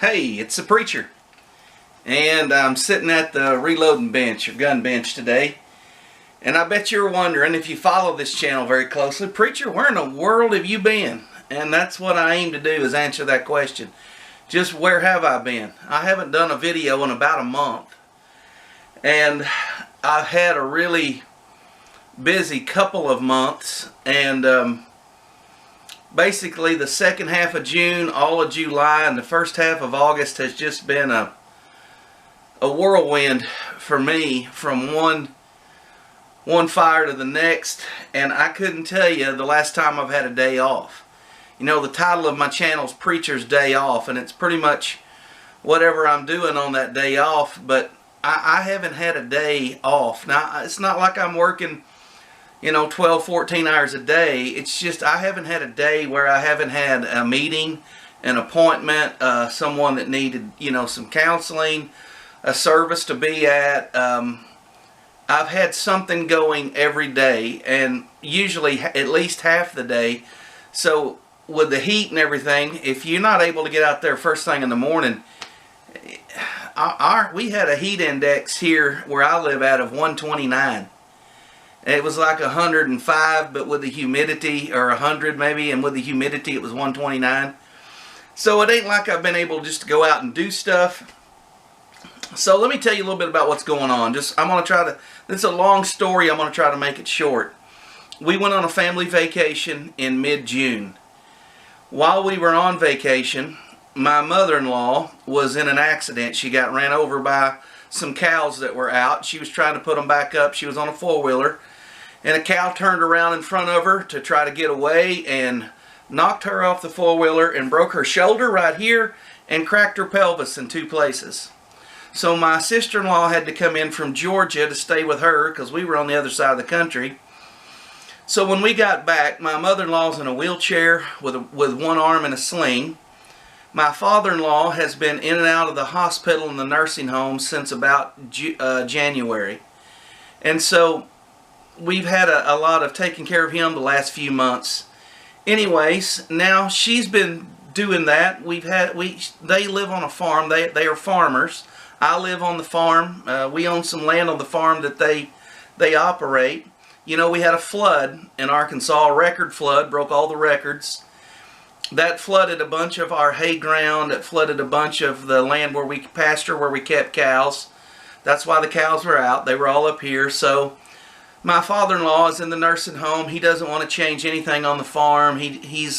Hey, it's the preacher, and I'm sitting at the reloading bench or gun bench today, and I bet you're wondering, if you follow this channel very closely, preacher, where in the world have you been? And that's what I aim to do, is answer that question. Just where have I been? I haven't done a video in about a month, and I've had a really busy couple of months, and basically the second half of June, all of July, and the first half of August has just been a whirlwind for me, from one fire to the next, and I couldn't tell you the last time I've had a day off. You know, the title of my channel is Preacher's Day Off, and it's pretty much whatever I'm doing on that day off, but I haven't had a day off. Now, it's not like I'm working 12, 14 hours a day. It's just I haven't had a day where I haven't had a meeting, an appointment, someone that needed, some counseling, a service to be at. I've had something going every day, and usually at least half the day. So with the heat and everything, if you're not able to get out there first thing in the morning, we had a heat index here where I live at of 129. It was like 105, but with the humidity, or 100 maybe, and with the humidity it was 129. So it ain't like I've been able just to go out and do stuff. So let me tell you a little bit about what's going on. I'm going to try to, it's a long story, I'm going to try to make it short. We went on a family vacation in mid-June. While we were on vacation, my mother-in-law was in an accident. She got ran over by some cows that were out. She was trying to put them back up. She was on a four-wheeler, and a cow turned around in front of her to try to get away and knocked her off the four-wheeler and broke her shoulder right here and cracked her pelvis in two places. So my sister-in-law had to come in from Georgia to stay with her because we were on the other side of the country. So when we got back, my mother-in-law's in a wheelchair with one arm in a sling. My father-in-law has been in and out of the hospital and the nursing home since about January. And so we've had a lot of taking care of him the last few months. Anyways, now she's been doing that. They live on a farm. They are farmers. I live on the farm. We own some land on the farm that they operate. We had a flood in Arkansas, a record flood, broke all the records. That flooded a bunch of our hay ground. It flooded a bunch of the land where we pasture, where we kept cows. That's why the cows were out. They were all up here. So my father-in-law is in the nursing home. He doesn't want to change anything on the farm. He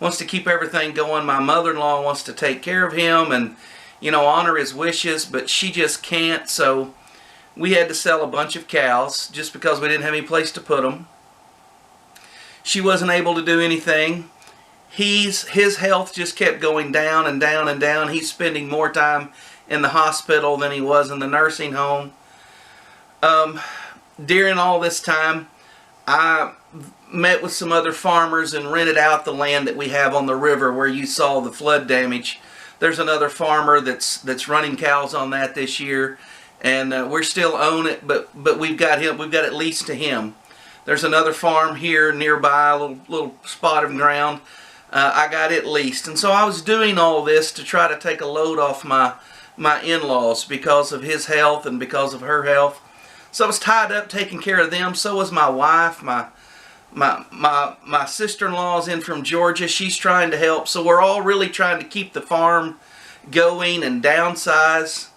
wants to keep everything going. My mother-in-law wants to take care of him and, honor his wishes, but she just can't. So we had to sell a bunch of cows just because we didn't have any place to put them. She wasn't able to do anything. His health just kept going down and down and down. He's spending more time in the hospital than he was in the nursing home. During all this time, I met with some other farmers and rented out the land that we have on the river where you saw the flood damage. There's another farmer that's running cows on that this year, and we're still own it, but we've got him. We've got it leased to him. There's another farm here nearby, a little spot of ground. I got it leased. And so I was doing all this to try to take a load off my in-laws because of his health and because of her health. So I was tied up taking care of them. So was my wife. My sister-in-law's in from Georgia. She's trying to help. So we're all really trying to keep the farm going and downsize.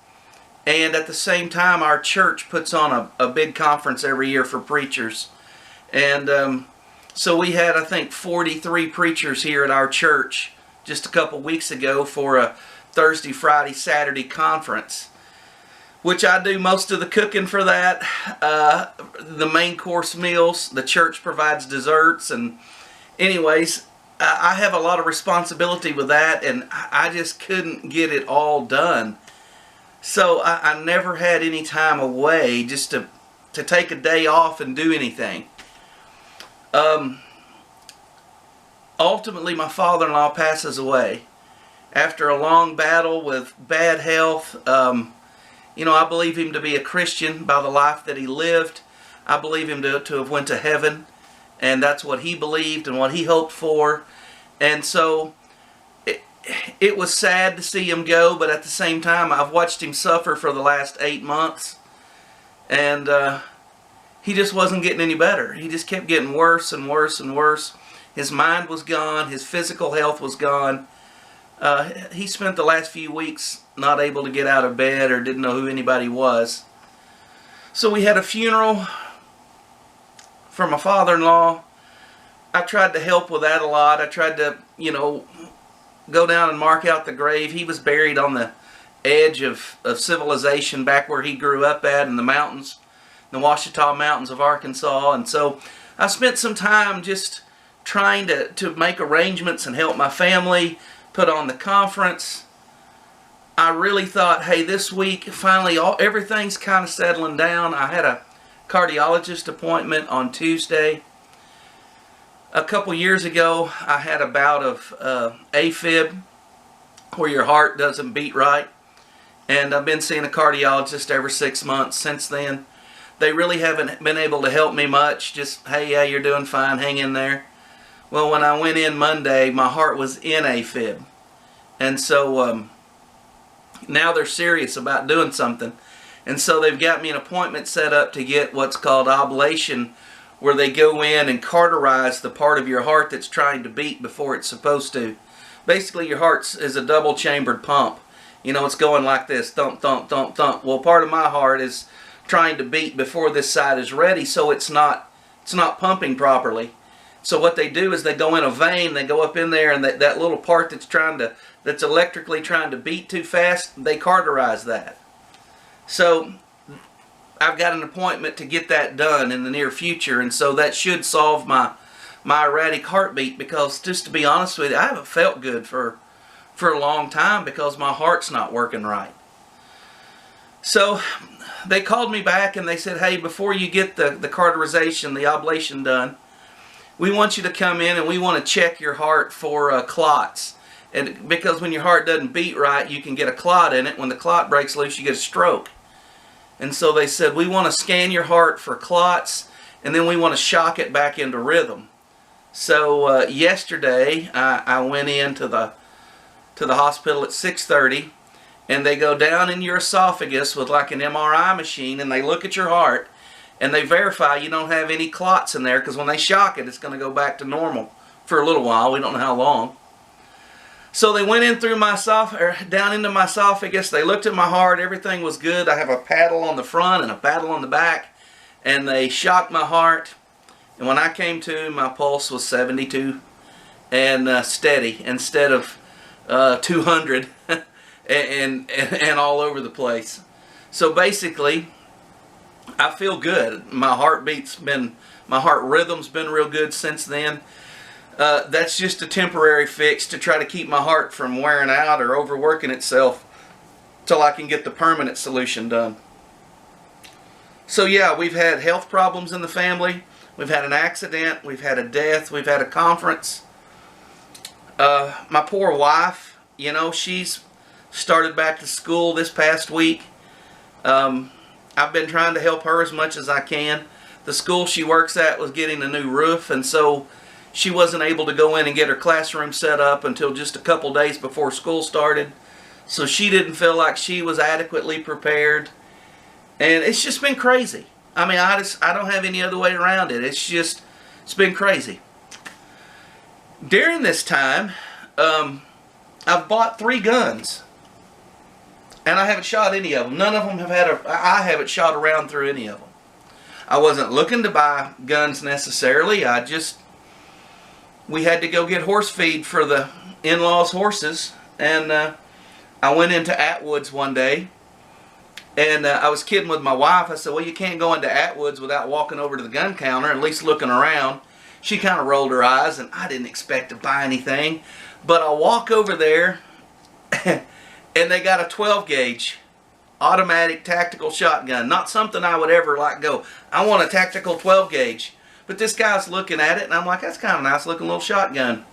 And at the same time, our church puts on a big conference every year for preachers. And so we had, I think, 43 preachers here at our church just a couple weeks ago for a Thursday, Friday, Saturday conference, which I do most of the cooking for that. The main course meals, the church provides desserts, and anyways, I have a lot of responsibility with that, and I just couldn't get it all done. So I never had any time away just to take a day off and do anything. Ultimately, my father-in-law passes away after a long battle with bad health. I believe him to be a Christian by the life that he lived. I believe him to have went to heaven, and that's what he believed and what he hoped for. And so it was sad to see him go, but at the same time, I've watched him suffer for the last 8 months, and he just wasn't getting any better. He just kept getting worse and worse and worse. His mind was gone. His physical health was gone. He spent the last few weeks not able to get out of bed or didn't know who anybody was. So we had a funeral for my father-in-law. I tried to help with that a lot. I tried to, go down and mark out the grave. He was buried on the edge of civilization back where he grew up at in the mountains, the Ouachita Mountains of Arkansas. And so I spent some time just trying to make arrangements and help my family put on the conference. I really thought, hey, this week, finally, everything's kind of settling down. I had a cardiologist appointment on Tuesday. A couple years ago, I had a bout of AFib, where your heart doesn't beat right. And I've been seeing a cardiologist every 6 months since then. They really haven't been able to help me much. Just, hey, yeah, you're doing fine, hang in there. Well, when I went in Monday, my heart was in AFib. And so now they're serious about doing something. And so they've got me an appointment set up to get what's called ablation, where they go in and cauterize the part of your heart that's trying to beat before it's supposed to. Basically, your heart is a double-chambered pump. It's going like this, thump, thump, thump, thump. Well, part of my heart is trying to beat before this side is ready, so it's not pumping properly. So what they do is they go in a vein, they go up in there, and that little part that's electrically trying to beat too fast, they cauterize that. So I've got an appointment to get that done in the near future, and so that should solve my erratic heartbeat, because just to be honest with you, I haven't felt good for a long time because my heart's not working right. So they called me back and they said, hey, before you get the cauterization, the ablation done, we want you to come in and we want to check your heart for clots. And because when your heart doesn't beat right, you can get a clot in it. When the clot breaks loose, you get a stroke. And so they said, we want to scan your heart for clots, and then we want to shock it back into rhythm. So yesterday, I went into the hospital at 6:30, and they go down in your esophagus with like an MRI machine, and they look at your heart, and they verify you don't have any clots in there, because when they shock it, it's going to go back to normal for a little while. We don't know how long. So they went in through my down into my esophagus. They looked at my heart. Everything was good. I have a paddle on the front and a paddle on the back. And they shocked my heart. And when I came to, my pulse was 72 and steady instead of 200 and all over the place. So basically, I feel good. My heart rhythm's been real good since then. That's just a temporary fix to try to keep my heart from wearing out or overworking itself till I can get the permanent solution done. So yeah, we've had health problems in the family. We've had an accident. We've had a death. We've had a conference. My poor wife, she's started back to school this past week. I've been trying to help her as much as I can. The school she works at was getting a new roof, and so she wasn't able to go in and get her classroom set up until just a couple days before school started. So she didn't feel like she was adequately prepared. And it's just been crazy. I mean, I don't have any other way around it. It's been crazy. During this time, I've bought 3 guns. And I haven't shot any of them. None of them I haven't shot around through any of them. I wasn't looking to buy guns necessarily. We had to go get horse feed for the in-laws' horses, and I went into Atwood's one day, and I was kidding with my wife. I said, well, you can't go into Atwood's without walking over to the gun counter and at least looking around. She kind of rolled her eyes, and I didn't expect to buy anything, but I walk over there, and they got a 12-gauge automatic tactical shotgun. Not something I would ever go, I want a tactical 12-gauge. But this guy's looking at it, and I'm like, that's kind of a nice looking little shotgun.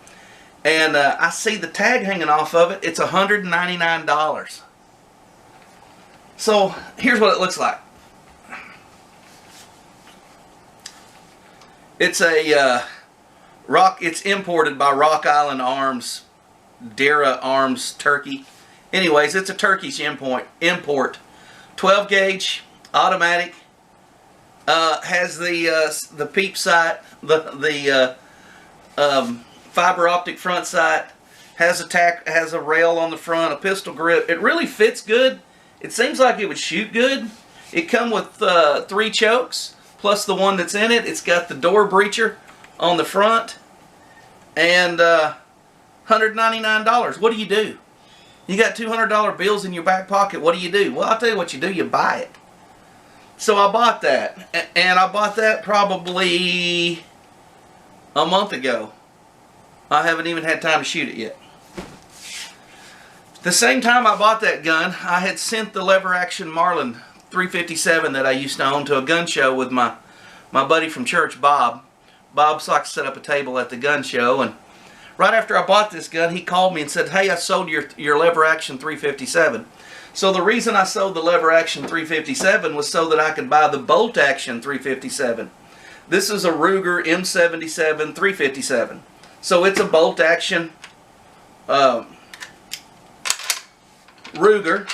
And I see the tag hanging off of it. It's $199. So here's what it looks like. It's it's imported by Rock Island Arms Dara Arms turkey. Anyways, it's a Turkish import. 12 gauge, automatic. Has the peep sight, the fiber optic front sight. Has a rail on the front, a pistol grip. It really fits good. It seems like it would shoot good. It comes with 3 chokes plus the one that's in it. It's got the door breacher on the front, and $199. What do you do? You got $200 bills in your back pocket. What do you do? Well, I'll tell you what you do. You buy it. So I bought that, and I bought that probably a month ago. I haven't even had time to shoot it yet. The same time I bought that gun, I had sent the lever action Marlin 357 that I used to own to a gun show with my buddy from church, Bob. Bob likes to set up a table at the gun show, and right after I bought this gun, he called me and said, "Hey, I sold your lever action 357. So the reason I sold the lever action 357 was so that I could buy the bolt action 357. This is a Ruger M77 357. So it's a bolt action Ruger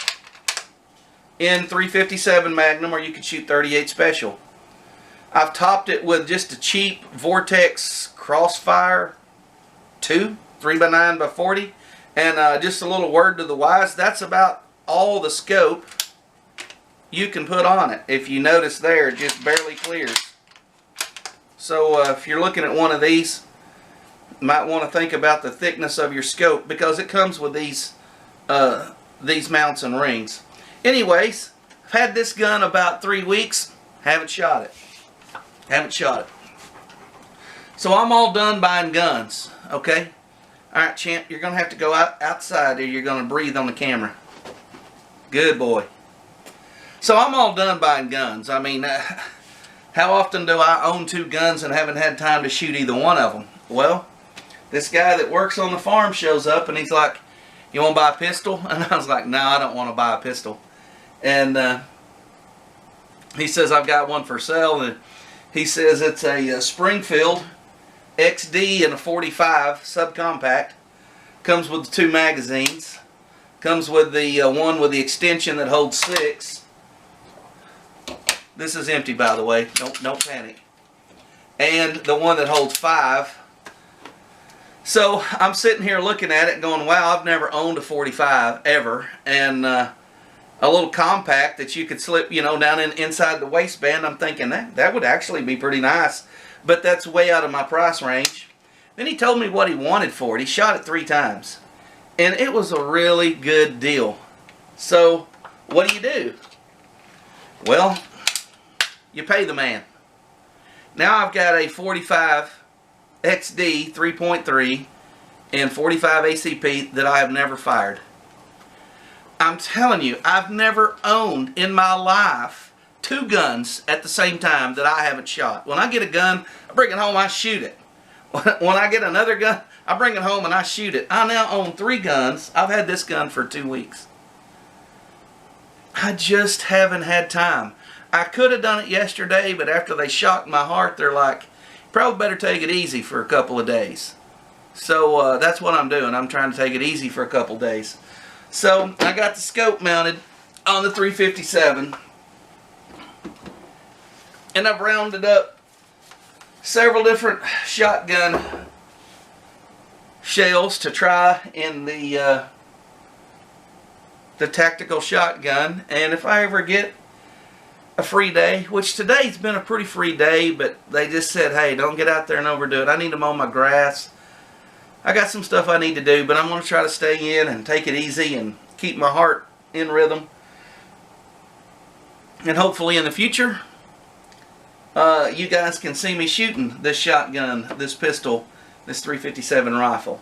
in 357 Magnum, or you could shoot 38 Special. I've topped it with just a cheap Vortex Crossfire 2 3x9x40, and just a little word to the wise, that's about all the scope you can put on it. If you notice there, it just barely clears. So if you're looking at one of these, you might want to think about the thickness of your scope, because it comes with these mounts and rings. Anyways, I've had this gun about 3 weeks. Haven't shot it. So I'm all done buying guns. Okay? Alright, champ, you're going to have to go outside, or you're going to breathe on the camera. Good boy. So I'm all done buying guns. I mean, how often do I own 2 guns and haven't had time to shoot either one of them? Well, this guy that works on the farm shows up and he's like, "You want to buy a pistol?" And I was like, "No, I don't want to buy a pistol." And he says, "I've got one for sale." And he says it's a Springfield XD and a 45 subcompact. Comes with the 2 magazines. Comes with the one with the extension that holds 6. This is empty, by the way. Don't panic. And the one that holds 5. So I'm sitting here looking at it going, wow, I've never owned a 45 ever. And a little compact that you could slip, you know, down inside the waistband. I'm thinking that would actually be pretty nice. But that's way out of my price range. Then he told me what he wanted for it. He shot it 3 times. And it was a really good deal. So what do? Well, you pay the man. Now I've got a 45 XD 3.3 and 45 ACP that I have never fired. I'm telling you, I've never owned in my life 2 guns at the same time that I haven't shot. When I get a gun, I bring it home, I shoot it. When I get another gun, I bring it home and I shoot it. I now own 3 guns. I've had this gun for 2 weeks. I just haven't had time. I could have done it yesterday, but after they shocked my heart, they're like, probably better take it easy for a couple of days. So that's what I'm doing. I'm trying to take it easy for a couple days. So I got the scope mounted on the 357. And I've rounded up several different shotgun shells to try in the tactical shotgun. And if I ever get a free day, which today's been a pretty free day, but they just said, hey, don't get out there and overdo it. I need to mow my grass. I got some stuff I need to do, but I'm going to try to stay in and take it easy and keep my heart in rhythm. And hopefully in the future, you guys can see me shooting this shotgun, this pistol, this 357 rifle.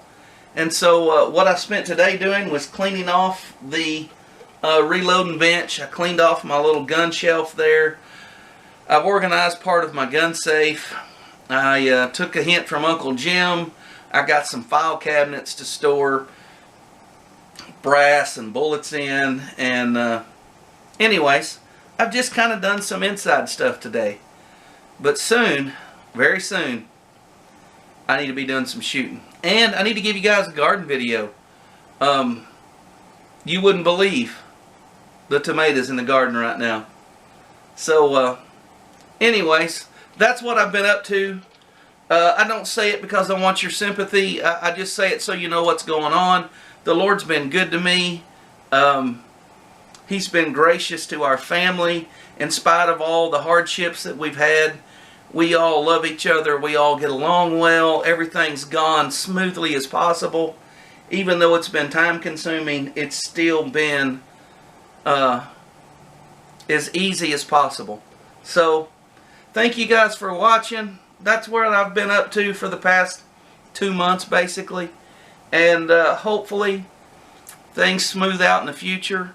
And so what I spent today doing was cleaning off the reloading bench. I cleaned off my little gun shelf there. I've organized part of my gun safe. I took a hint from Uncle Jim. I got some file cabinets to store brass and bullets in. And anyways, I've just kind of done some inside stuff today. But soon, very soon, I need to be doing some shooting. And I need to give you guys a garden video. You wouldn't believe the tomatoes in the garden right now. So, anyways, that's what I've been up to. I don't say it because I want your sympathy. I just say it so you know what's going on. The Lord's been good to me. He's been gracious to our family in spite of all the hardships that we've had. We all love each other. We all get along well. Everything's gone smoothly as possible. Even though it's been time consuming, it's still been as easy as possible. So, thank you guys for watching. That's where I've been up to for the past 2 months, basically. And hopefully, things smooth out in the future.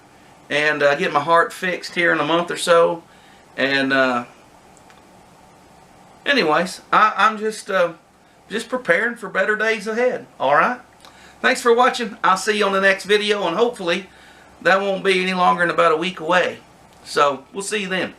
And get my heart fixed here in a month or so. And anyways, I'm just preparing for better days ahead. Alright? Thanks for watching. I'll see you on the next video. And hopefully, that won't be any longer than about a week away. So, we'll see you then.